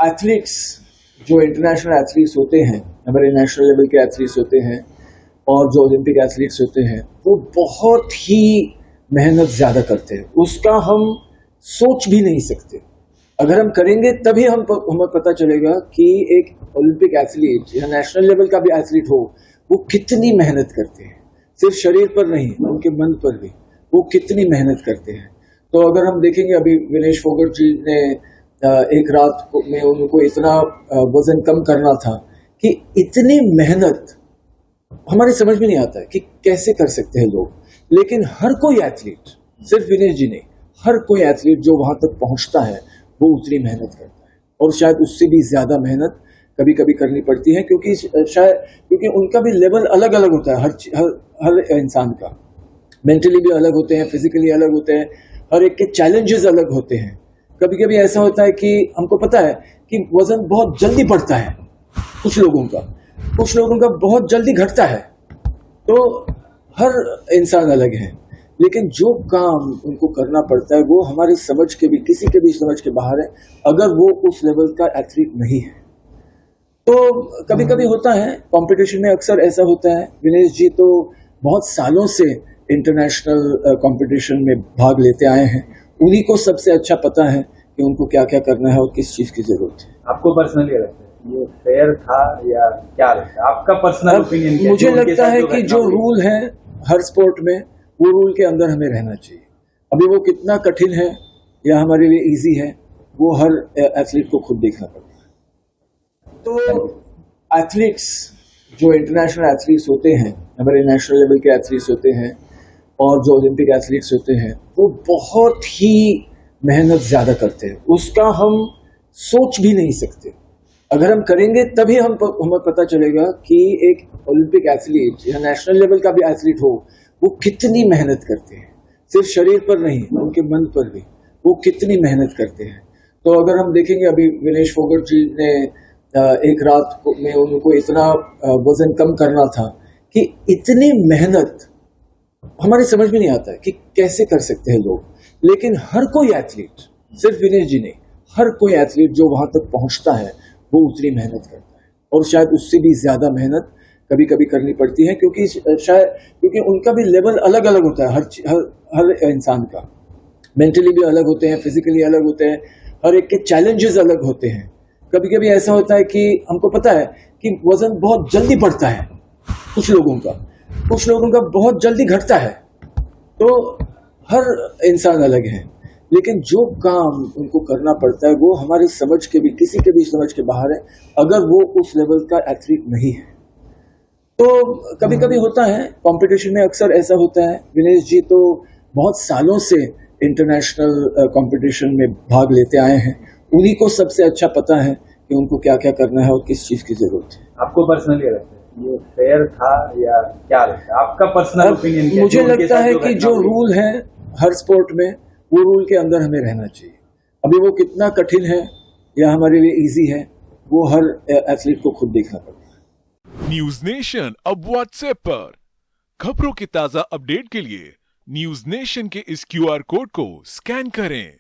Athletes जो international athletes होते हैं, हमारे नेशनल लेवल के एथलीट्स होते हैं और जो ओलंपिक एथलीट्स होते हैं, वो बहुत ही मेहनत ज़्यादा करते हैं। उसका हम सोच भी नहीं सकते। अगर हम करेंगे तभी हमें पता चलेगा कि एक ओलंपिक एथलीट या नेशनल लेवल का भी एथलीट हो, वो कितनी मेहनत करते हैं। सिर्फ शरीर पर नहीं, उनके मन पर भी वो कितनी मेहनत करते हैं। तो अगर हम देखेंगे, अभी विनेश फोगट जी ने एक रात में उनको इतना वजन कम करना था कि इतनी मेहनत हमारे समझ में नहीं आता है कि कैसे कर सकते हैं लोग। लेकिन हर कोई एथलीट, सिर्फ विनेश जी नहीं, हर कोई एथलीट जो वहां तक पहुंचता है वो उतनी मेहनत करता है और शायद उससे भी ज्यादा मेहनत कभी कभी करनी पड़ती है, क्योंकि उनका भी लेवल अलग अलग होता है। हर इंसान का मेंटली भी अलग होते हैं, फिजिकली अलग होते हैं, हर एक के चैलेंजेस अलग होते हैं। कभी कभी ऐसा होता है कि हमको पता है कि वजन बहुत जल्दी बढ़ता है कुछ लोगों का बहुत जल्दी घटता है। तो हर इंसान अलग है, लेकिन जो काम उनको करना पड़ता है वो हमारी समझ के भी, किसी के भी समझ के बाहर है, अगर वो उस लेवल का एथलीट नहीं है। तो कभी कभी होता है कंपटीशन में, अक्सर ऐसा होता है। विनेश जी तो बहुत सालों से इंटरनेशनल कंपटीशन में भाग लेते आए हैं, उन्हीं को सबसे अच्छा पता है कि उनको क्या क्या करना है और किस चीज की जरूरत है। आपको पर्सनली लगता है ये फेयर था या क्या लगता है, आपका पर्सनल ओपिनियन क्या है? मुझे लगता है कि जो रूल है हर स्पोर्ट में, वो रूल के अंदर हमें रहना चाहिए। अभी वो कितना कठिन है या हमारे लिए इजी है, वो हर एथलीट को खुद देखना पड़ता है। तो एथलीट्स जो इंटरनेशनल एथलीट्स होते हैं, हमारे नेशनल लेवल के एथलीट्स होते हैं और जो ओलंपिक एथलीट्स होते हैं, वो बहुत ही मेहनत ज्यादा करते हैं। उसका हम सोच भी नहीं सकते। अगर हम करेंगे तभी हमें पता चलेगा कि एक ओलंपिक एथलीट या नेशनल लेवल का भी एथलीट हो, वो कितनी मेहनत करते हैं। सिर्फ शरीर पर नहीं, उनके मन पर भी वो कितनी मेहनत करते हैं। तो अगर हम देखेंगे, अभी विनेश फोगट जी ने एक रात में उनको इतना वजन कम करना था कि इतनी मेहनत हमारे समझ में नहीं आता है कि कैसे कर सकते हैं लोग। लेकिन हर कोई एथलीट, सिर्फ विनेश जी नहीं, हर कोई एथलीट जो वहां तक पहुंचता है वो उतनी मेहनत करता है और शायद उससे भी ज्यादा मेहनत कभी कभी करनी पड़ती है, क्योंकि उनका भी लेवल अलग अलग होता है। हर इंसान का मेंटली भी अलग होते हैं, फिजिकली अलग होते हैं, हर एक के चैलेंजेस अलग होते हैं। कभी कभी ऐसा होता है कि हमको पता है कि वजन बहुत जल्दी बढ़ता है कुछ लोगों का बहुत जल्दी घटता है। तो हर इंसान अलग है, लेकिन जो काम उनको करना पड़ता है वो हमारी समझ के भी, किसी के भी समझ के बाहर है, अगर वो उस लेवल का एथलीट नहीं है। तो कभी कभी होता है कंपटीशन में, अक्सर ऐसा होता है। विनेश जी तो बहुत सालों से इंटरनेशनल कंपटीशन में भाग लेते आए हैं, उन्हीं को सबसे अच्छा पता है कि उनको क्या क्या करना है और किस चीज की जरूरत है। आपको पर्सनली लगता है ये फेयर था या क्या लगता है, आपका पर्सनल ओपिनियन क्या है? मुझे लगता है कि जो रूल है हर स्पोर्ट में, वो रूल के अंदर हमें रहना चाहिए। अभी वो कितना कठिन है या हमारे लिए इजी है, वो हर एथलीट को खुद देखना पड़ता है। न्यूज नेशन अब व्हाट्सएप पर खबरों की ताजा अपडेट के लिए न्यूज नेशन के इस QR कोड को स्कैन करें।